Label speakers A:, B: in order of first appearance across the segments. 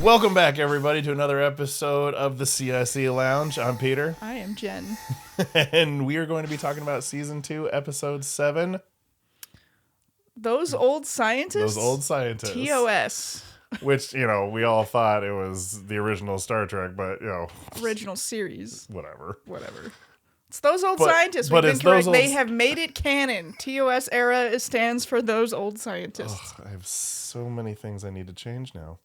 A: Welcome back, everybody, to another episode of the C.I.C. Lounge. I'm Peter.
B: I am Jen.
A: And we are going to be talking about Season 2, Episode 7.
B: Those old scientists?
A: Those old scientists.
B: TOS.
A: Which, we all thought it was the original Star Trek, but,
B: Original series.
A: Whatever.
B: It's those old scientists.
A: But
B: We've
A: it's
B: been correct.
A: those
B: They
A: old-
B: have made it canon. TOS era stands for those old scientists.
A: I have so many things I need to change now.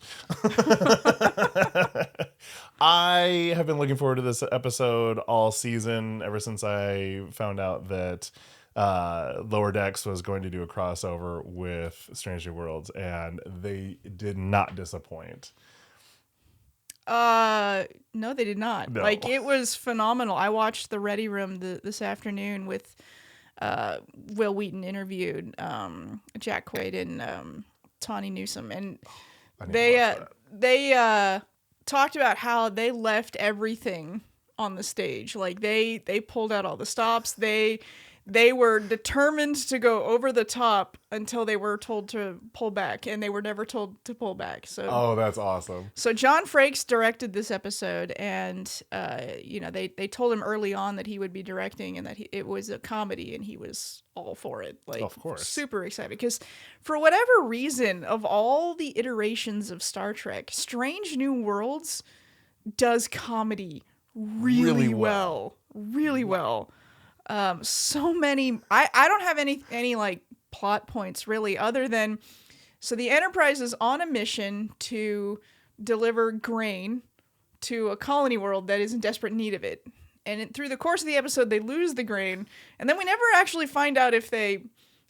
A: I have been looking forward to this episode all season, ever since I found out that Lower Decks was going to do a crossover with Strange New Worlds, and they did not disappoint.
B: No, they did not.
A: No.
B: Like, it was phenomenal. I watched the Ready Room this afternoon with Will Wheaton interviewed Jack Quaid and Tawny Newsome, and they talked about how they left everything on the stage. Like, they pulled out all the stops. They were determined to go over the top until they were told to pull back, and they were never told to pull back. So,
A: that's awesome.
B: So John Frakes directed this episode, and they told him early on that he would be directing and that it was a comedy, and he was all for it. Like,
A: of course,
B: super excited because for whatever reason, of all the iterations of Star Trek, Strange New Worlds does comedy really well. Really well. So many. I don't have any like plot points really, other than so the Enterprise is on a mission to deliver grain to a colony world that is in desperate need of it, and through the course of the episode they lose the grain, and then we never actually find out if they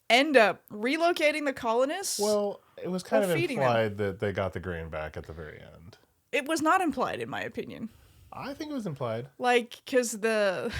B: end up relocating the colonists.
A: Well, it was kind of
B: feeding
A: implied that they got the grain back at the very end.
B: It was not implied, in my opinion.
A: I think it was implied.
B: Like, because the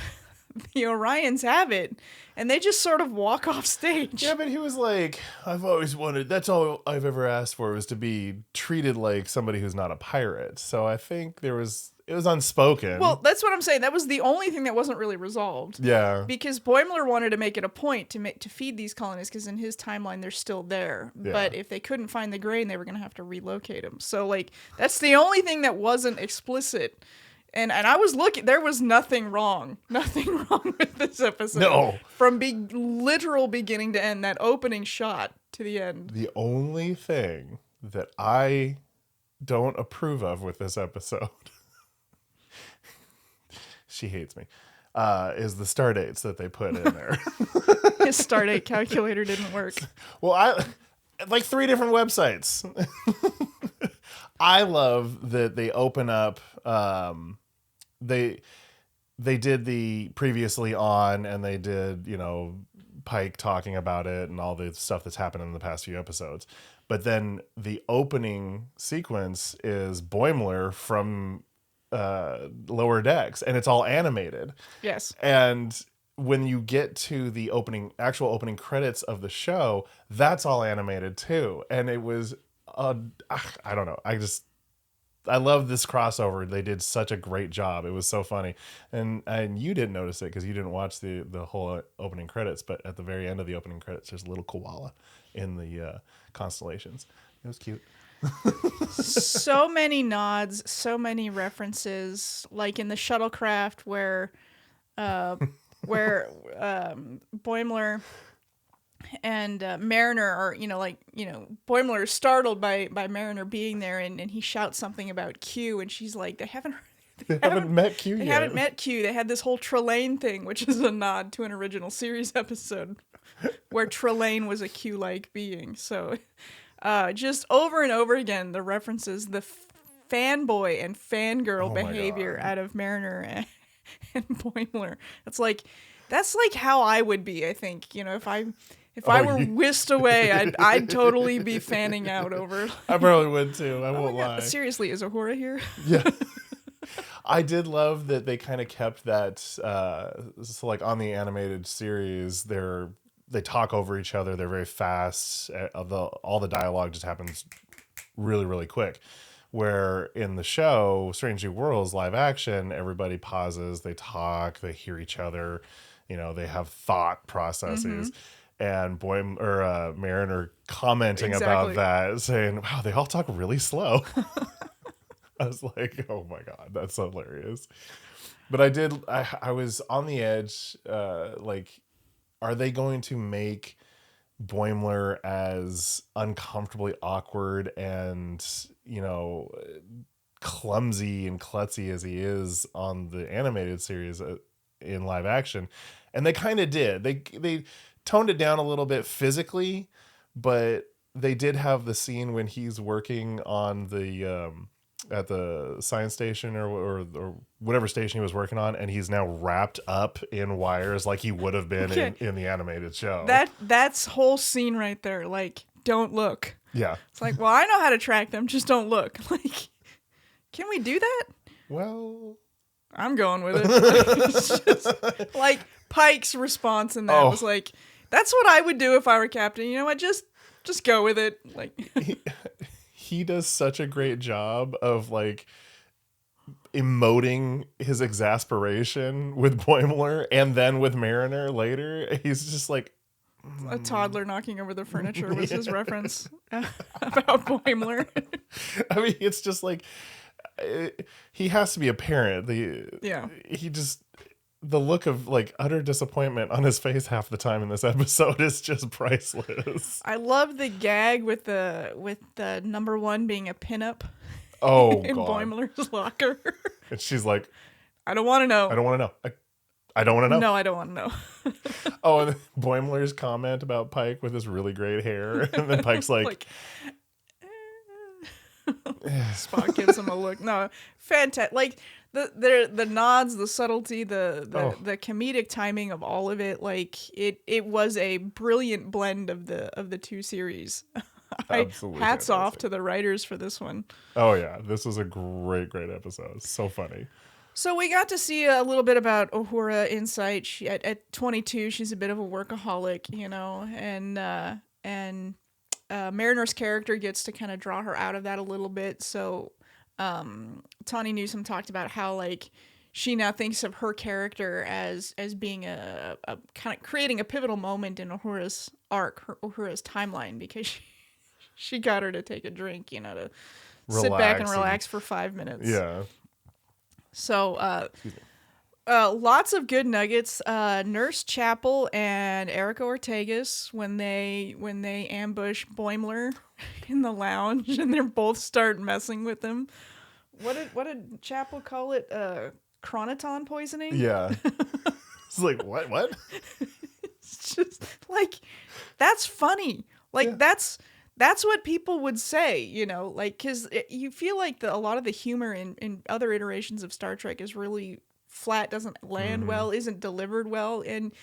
B: Orions have it, and they just sort of walk off stage.
A: Yeah, but he was like, I've always wanted, that's all I've ever asked for, was to be treated like somebody who's not a pirate. So I think it was unspoken.
B: Well, that's what I'm saying. That was the only thing that wasn't really resolved.
A: Yeah.
B: Because Boimler wanted to make it a point to feed these colonists, because in his timeline, they're still there.
A: Yeah.
B: But if they couldn't find the grain, they were going to have to relocate them. So, like, that's the only thing that wasn't explicit. And I was looking, there was nothing wrong. Nothing wrong with this episode.
A: No.
B: From literal beginning to end, that opening shot to the end.
A: The only thing that I don't approve of with this episode, she hates me, is the star dates that they put in there.
B: His stardate calculator didn't work.
A: Well, like 3 different websites. I love that they open up, they did the previously on, and they did, Pike talking about it and all the stuff that's happened in the past few episodes. But then the opening sequence is Boimler from Lower Decks, and it's all animated.
B: Yes.
A: And when you get to the actual opening credits of the show, that's all animated too. And it was, I don't know. I love this crossover. They did such a great job. It was so funny. And you didn't notice it because you didn't watch the whole opening credits, but at the very end of the opening credits, there's a little koala in the constellations. It was cute.
B: So many nods, so many references, like in the shuttlecraft where Boimler and Mariner are, Boimler is startled by Mariner being there, and he shouts something about Q, and she's like, they haven't
A: met Q yet.
B: They haven't met Q. They had this whole Trelane thing, which is a nod to an original series episode where Trelane was a Q-like being. So just over and over again, the references, the fanboy and fangirl behavior out of Mariner and Boimler. That's like how I would be, I think. If I were whisked away, I'd totally be fanning out over.
A: I probably would too. I won't lie.
B: Seriously, is Uhura here?
A: Yeah. I did love that they kind of kept that. So like on the animated series, they talk over each other. They're very fast. All the dialogue just happens really, really quick. Where in the show, Strange New Worlds live action, everybody pauses, they talk, they hear each other. They have thought processes. Mm-hmm. And Mariner commenting about that, saying, "Wow, they all talk really slow." I was like, oh my God, that's hilarious. But I was on the edge. Like, are they going to make Boimler as uncomfortably awkward and, clumsy and klutzy as he is on the animated series in live action? And they kind of did. They toned it down a little bit physically, but they did have the scene when he's working on the at the science station or whatever station he was working on, and he's now wrapped up in wires like he would have been
B: Okay.
A: in the animated show.
B: That's whole scene right there. Like, don't look.
A: Yeah.
B: It's like, well, I know how to track them, just don't look. Like, can we do that?
A: Well,
B: I'm going with it. It's just, like, Pike's response in that was like, that's what I would do if I were captain. You know what? Just go with it. Like,
A: he does such a great job of like emoting his exasperation with Boimler and then with Mariner later. He's just like
B: a toddler knocking over the furniture was his reference about Boimler.
A: I mean, it's just like he has to be a parent. The look of like utter disappointment on his face half the time in this episode is just priceless.
B: I love the gag with the number one being a pinup.
A: Oh,
B: in
A: God.
B: Boimler's locker.
A: And she's like,
B: I don't want to know.
A: I don't want to know. I don't want to know.
B: No, I don't want to know.
A: Oh, and Boimler's comment about Pike with his really great hair. And then Pike's like
B: Spock gives him a look. No, fantastic. Like the nods, the subtlety, the comedic timing of all of it. Like it was a brilliant blend of the two series.
A: Absolutely
B: hats
A: fantastic.
B: off to the writers for this one.
A: Oh yeah, this was a great episode. So funny.
B: So we got to see a little bit about Uhura Insight. At 22, she's a bit of a workaholic, and Mariner's character gets to kind of draw her out of that a little bit. So Tawny Newsome talked about how like she now thinks of her character as being a kind of creating a pivotal moment in Uhura's arc, Uhura's timeline, because she got her to take a drink, to sit back and relax for 5 minutes.
A: Yeah.
B: So, lots of good nuggets. Nurse Chapel and Erica Ortegas when they ambush Boimler in the lounge and they both start messing with him. What did Chapel call it? Chronoton poisoning?
A: Yeah. It's like what?
B: It's just like that's funny. Like that's what people would say, like, because you feel like a lot of the humor in other iterations of Star Trek is really flat, doesn't land well, isn't delivered well. And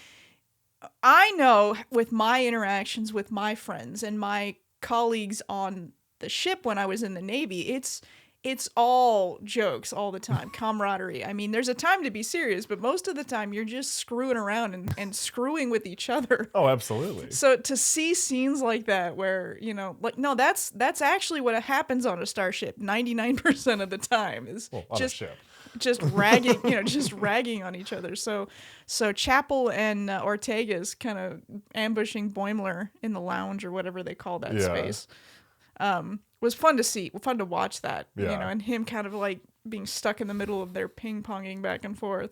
B: I know with my interactions with my friends and my colleagues on the ship when I was in the Navy, it's all jokes all the time, camaraderie. I mean, there's a time to be serious, but most of the time you're just screwing around and screwing with each other.
A: Oh, absolutely.
B: So to see scenes like that where, like, no, that's actually what happens on a starship 99% of the time is just ragging, just ragging on each other. So Chapel and Ortega's kind of ambushing Boimler in the lounge or whatever they call that space. Was fun to see, fun to watch that, and him kind of like being stuck in the middle of their ping-ponging back and forth.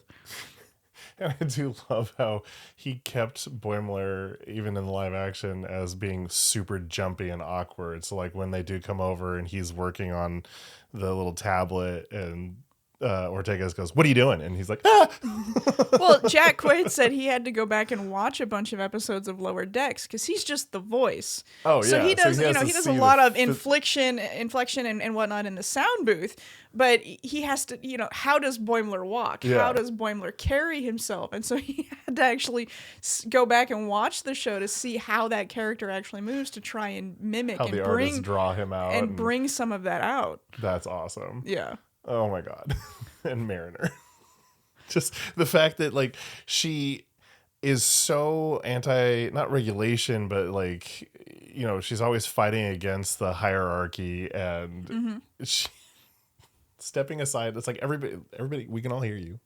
A: And I do love how he kept Boimler, even in the live action, as being super jumpy and awkward. So like when they do come over and he's working on the little tablet and Ortegas goes, "What are you doing?" And he's like, "Ah!"
B: Well, Jack Quaid said he had to go back and watch a bunch of episodes of Lower Decks because he's just the voice.
A: Oh, yeah.
B: So he does,
A: he
B: does a lot of inflection and whatnot in the sound booth, but he has to, how does Boimler walk?
A: Yeah.
B: How does Boimler carry himself? And so he had to actually go back and watch the show to see how that character actually moves to try and mimic
A: how
B: and
A: the artists draw him out
B: and bring some of that out.
A: That's awesome.
B: Yeah.
A: Oh my God. And Mariner. Just the fact that like she is so not regulation, but like, she's always fighting against the hierarchy and she stepping aside. It's like everybody, we can all hear you.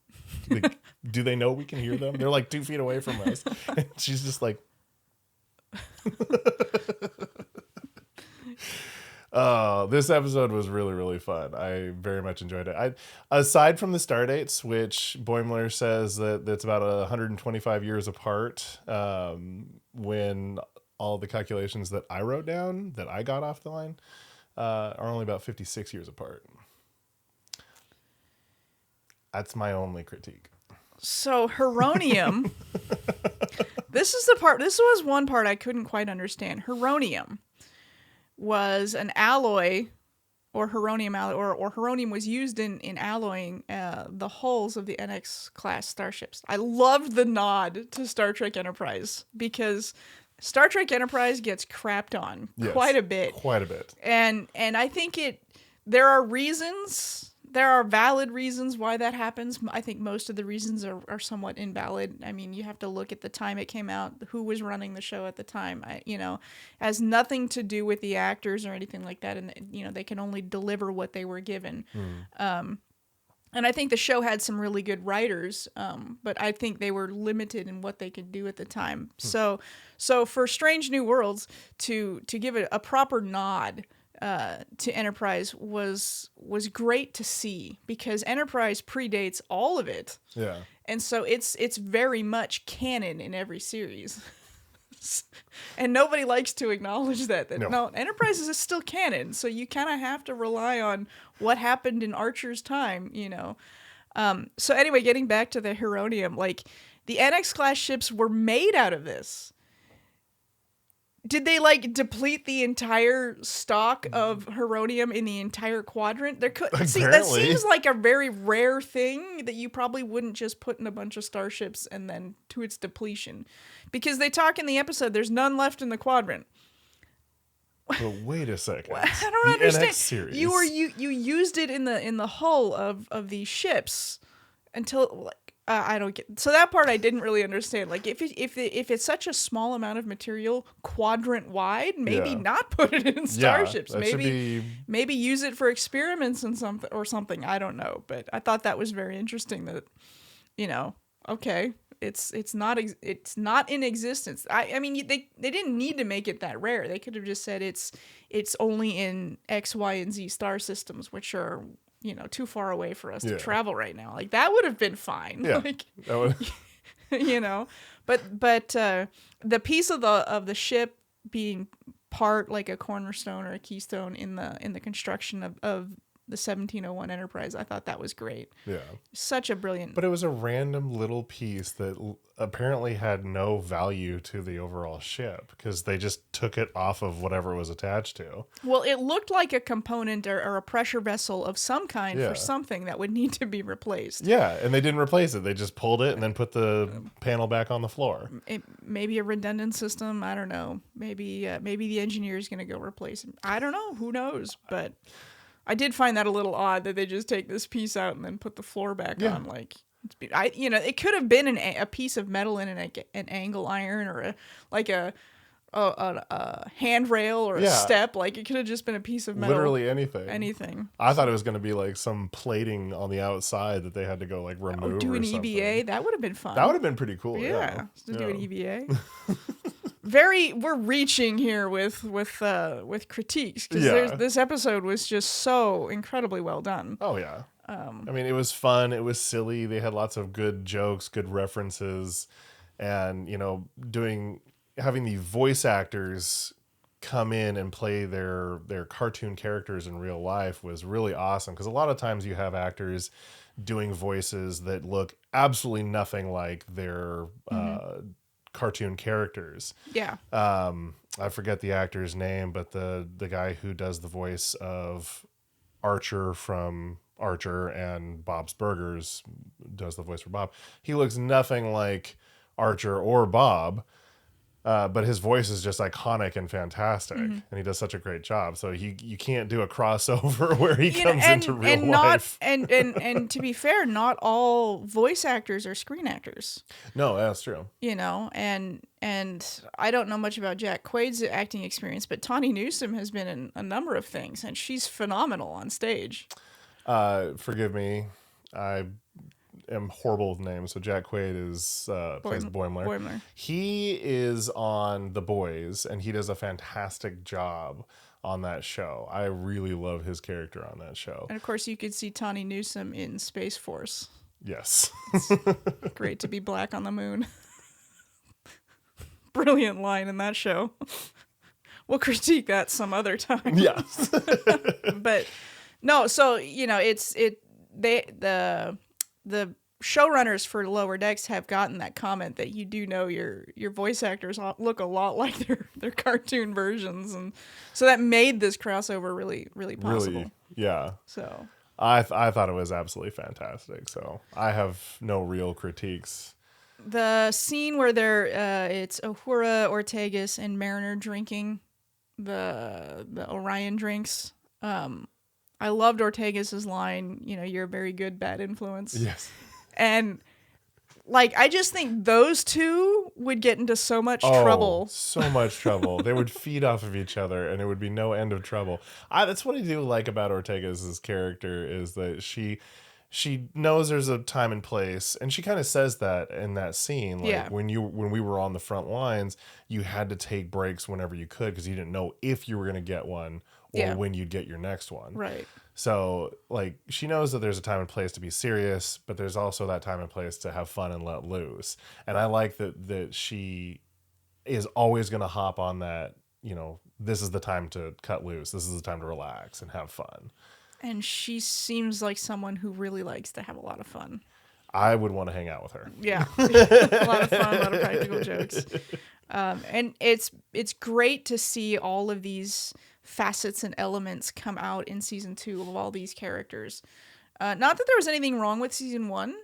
A: Like, do they know we can hear them? They're like 2 feet away from us. And she's just like, This episode was really, really fun. I very much enjoyed it. Aside from the star dates, which Boimler says that that's about 125 years apart, when all the calculations that I wrote down that I got off the line are only about 56 years apart. That's my only critique.
B: So heronium. This was one part I couldn't quite understand. Heronium was an alloy, or heronium alloy, or heronium was used in alloying the hulls of the NX class starships. I loved the nod to Star Trek Enterprise because Star Trek Enterprise gets crapped on quite a bit. And I think there are reasons. There are valid reasons why that happens. I think most of the reasons are somewhat invalid. I mean, you have to look at the time it came out, who was running the show at the time. Has nothing to do with the actors or anything like that. And, they can only deliver what they were given. And I think the show had some really good writers, but I think they were limited in what they could do at the time. So for Strange New Worlds to give it a proper nod to Enterprise was great to see, because Enterprise predates all of it.
A: Yeah.
B: And so it's very much canon in every series. And nobody likes to acknowledge that no, Enterprise is still canon. So you kind of have to rely on what happened in Archer's time, So anyway, getting back to the heronium, like the NX class ships were made out of this. Did they deplete the entire stock of heronium in the entire quadrant? See, that seems like a very rare thing that you probably wouldn't just put in a bunch of starships and then to its depletion, because they talk in the episode there's none left in the quadrant.
A: But wait a second.
B: I don't understand.
A: NX series.
B: You used it in the hull of these ships until I don't get. So that part I didn't really understand. Like if it's such a small amount of material quadrant wide, maybe not put it in starships. Maybe use it for experiments and something. I don't know, but I thought that was very interesting. That okay, it's not in existence. I mean they didn't need to make it that rare. They could have just said it's only in X, Y, and Z star systems, which are too far away for us to travel right now. Like that would have been fine.
A: Yeah, that would.
B: But the piece of the ship being part like a cornerstone or a keystone in the construction of the 1701 Enterprise, I thought that was great.
A: Yeah,
B: such a brilliant.
A: But it was a random little piece that apparently had no value to the overall ship because they just took it off of whatever it was attached to.
B: Well, it looked like a component or a pressure vessel of some kind for something that would need to be replaced.
A: Yeah, and they didn't replace it. They just pulled it and then put the panel back on the floor.
B: Maybe a redundant system. I don't know. Maybe the engineer is going to go replace it. I don't know. Who knows? But I did find that a little odd that they just take this piece out and then put the floor back on. Like, it could have been a piece of metal in an angle iron or a handrail or a step. Like, it could have just been a piece of metal.
A: Literally anything.
B: Anything.
A: I thought it was going to be like some plating on the outside that they had to go remove.
B: Do an
A: or something.
B: EVA. That would have been fun.
A: That would have been pretty cool.
B: Yeah. Do an EVA. We're reaching here with critiques because this episode was just so incredibly well done.
A: Oh yeah. I mean, it was fun. It was silly. They had lots of good jokes, good references, and having the voice actors come in and play their cartoon characters in real life was really awesome, because a lot of times you have actors doing voices that look absolutely nothing like their cartoon characters.
B: Yeah.
A: I forget the actor's name, but the guy who does the voice of Archer from Archer and Bob's Burgers does the voice for Bob. He looks nothing like Archer or Bob, but his voice is just iconic and fantastic, and he does such a great job. So you can't do a crossover where he comes into real life.
B: And to be fair, not all voice actors are screen actors.
A: No, that's true.
B: And I don't know much about Jack Quaid's acting experience, but Tawny Newsome has been in a number of things, and she's phenomenal on stage.
A: Forgive me, I am horrible with names. So Jack Quaid plays Boimler. He is on The Boys, and he does a fantastic job on that show. I really love his character on that show.
B: And of course, you could see Tawny Newsome in Space Force.
A: Yes.
B: Great to be black on the moon. Brilliant line in that show. We'll critique that some other time.
A: Yes.
B: But no, so the showrunners for Lower Decks have gotten that comment that you do know your voice actors look a lot like their cartoon versions, and so that made this crossover really, really possible.
A: Really, yeah.
B: So
A: I thought it was absolutely fantastic. So I have no real critiques.
B: the scene where it's Uhura, Ortegas, and Mariner drinking the Orion drinks. I loved Ortegas' line, you're a very good bad influence.
A: Yes.
B: And I just think those two would get into so much trouble.
A: So much trouble. They would feed off of each other and it would be no end of trouble. That's what I do like about Ortegas' character, is that she knows there's a time and place, and she kind of says that in that scene. When we were on the front lines, you had to take breaks whenever you could because you didn't know if you were going to get one or when you'd get your next one.
B: Right.
A: So she knows that there's a time and place to be serious, but there's also that time and place to have fun and let loose. And I like that she is always going to hop on that, this is the time to cut loose. This is the time to relax and have fun.
B: And she seems like someone who really likes to have a lot of fun.
A: I would want to hang out with her.
B: Yeah. A lot of fun, a lot of practical jokes. And it's great to see all of these facets and elements come out in season 2 of all these characters. Not that there was anything wrong with season 1,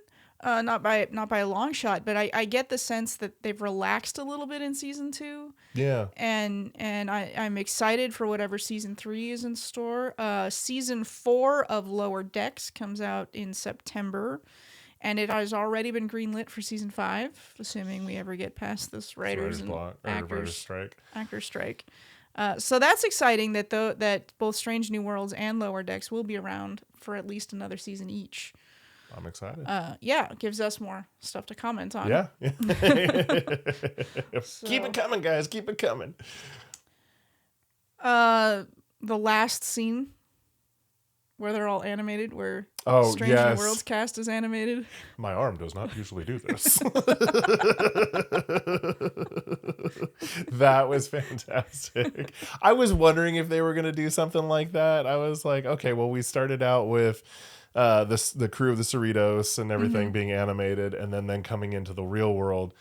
B: not by a long shot, but I get the sense that they've relaxed a little bit in season 2.
A: Yeah.
B: And I'm excited for whatever season 3 is in store. Season 4 of Lower Decks comes out in September, and it has already been greenlit for season 5, assuming we ever get past this writers and actors strike. So that's exciting that both Strange New Worlds and Lower Decks will be around for at least another season each.
A: I'm excited.
B: It gives us more stuff to comment on.
A: Yeah. Keep it coming, guys. Keep it coming.
B: The last scene where they're all animated, where Strange New Worlds cast is animated.
A: My arm does not usually do this. That was fantastic. I was wondering if they were going to do something like that. I was like, okay, well, we started out with the crew of the Cerritos and everything being animated, and then coming into the real world,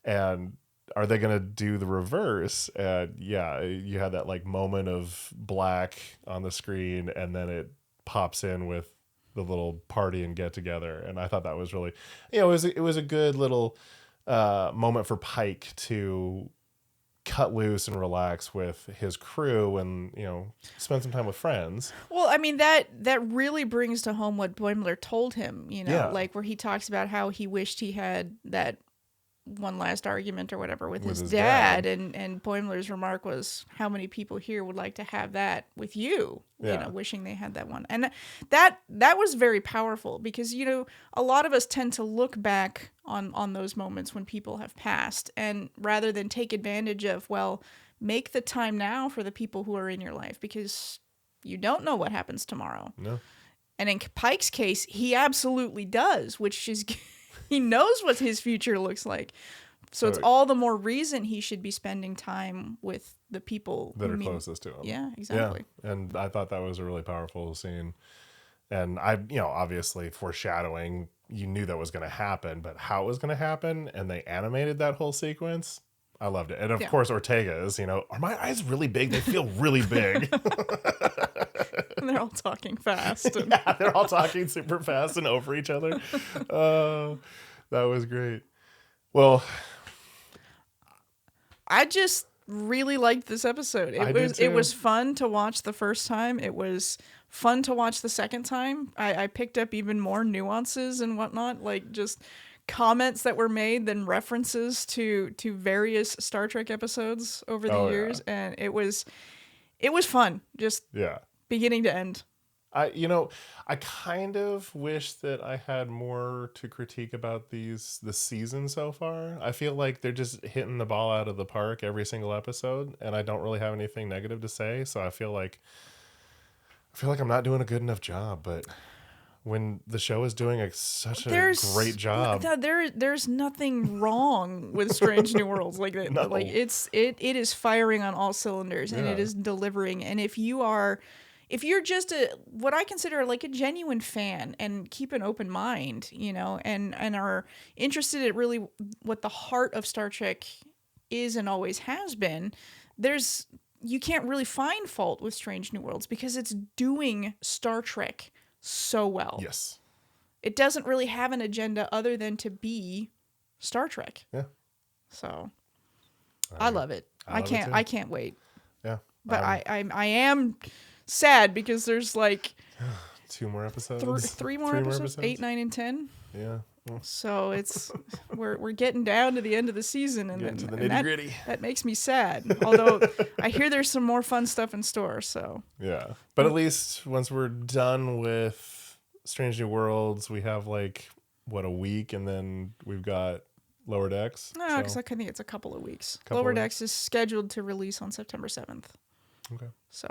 A: and are they going to do the reverse? You had that moment of black on the screen, and then it pops in with the little party and get together, and I thought that was really, it was a good little moment for Pike to cut loose and relax with his crew and spend some time with friends.
B: Well, I mean, that really brings to home what Boimler told him, where he talks about how he wished he had that one last argument or whatever with his dad. And Boimler's remark was, how many people here would like to have that with you? Wishing they had that one. And that was very powerful because, a lot of us tend to look back on those moments when people have passed, and rather than take advantage of, make the time now for the people who are in your life, because you don't know what happens tomorrow.
A: No.
B: And in Pike's case, he absolutely does, which is he knows what his future looks like. So it's all the more reason he should be spending time with the people
A: that are closest to him.
B: Yeah, exactly.
A: Yeah. And I thought that was a really powerful scene. And I, obviously foreshadowing, you knew that was going to happen, but how it was going to happen, and they animated that whole sequence. I loved it. And of course, Ortega's, are my eyes really big? They feel really big.
B: And they're all talking fast.
A: Yeah, they're all talking super fast and over each other. That was great. Well,
B: I just really liked this episode. It was fun to watch the first time. It was fun to watch the second time. I picked up even more nuances and whatnot, just comments that were made, then references to various Star Trek episodes over the years, and it was fun, just beginning to end.
A: I kind of wish that I had more to critique about this season so far. I feel like they're just hitting the ball out of the park every single episode, and I don't really have anything negative to say. So I feel like I'm not doing a good enough job. But when the show is doing such a great job,
B: there's nothing wrong with Strange New Worlds. Like
A: no,
B: like it is firing on all cylinders, and it
A: Yeah.
B: is delivering. And if you're just what I consider like a genuine fan and keep an open mind, and are interested in really what the heart of Star Trek is and always has been, you can't really find fault with Strange New Worlds because it's doing Star Trek so well.
A: yes,
B: It doesn't really have an agenda other than to be Star Trek.
A: yeah,
B: So I love it.
A: I love it too.
B: I can't wait.
A: yeah.
B: But I am sad because there's like
A: 2 more episodes,
B: three more episodes, 8, 9, and 10.
A: Yeah. Well,
B: So it's we're getting down to the end of the season, and,
A: getting to the
B: and that,
A: nitty-gritty.
B: that makes me sad. Although I hear there's some more fun stuff in store. So
A: Yeah. But at least once we're done with Strange New Worlds, we have like a week, and then we've got Lower Decks.
B: no, because I think it's a couple of weeks.
A: Couple
B: Lower
A: of
B: Decks is scheduled to release on September 7th.
A: Okay.
B: So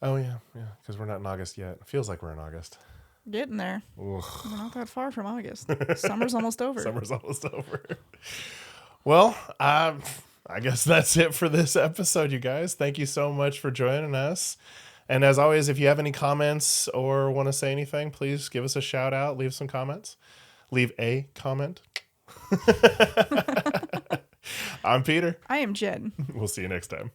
A: Oh yeah, because we're not in August yet. It feels like we're in August.
B: getting there.
A: Ugh.
B: We're not that far from August. Summer's almost over.
A: Summer's almost over. Well, I guess that's it for this episode, you guys. Thank you so much for joining us. And as always, if you have any comments or want to say anything, please give us a shout out. Leave some comments. Leave a comment. I'm Peter.
B: I am Jen.
A: We'll see you next time.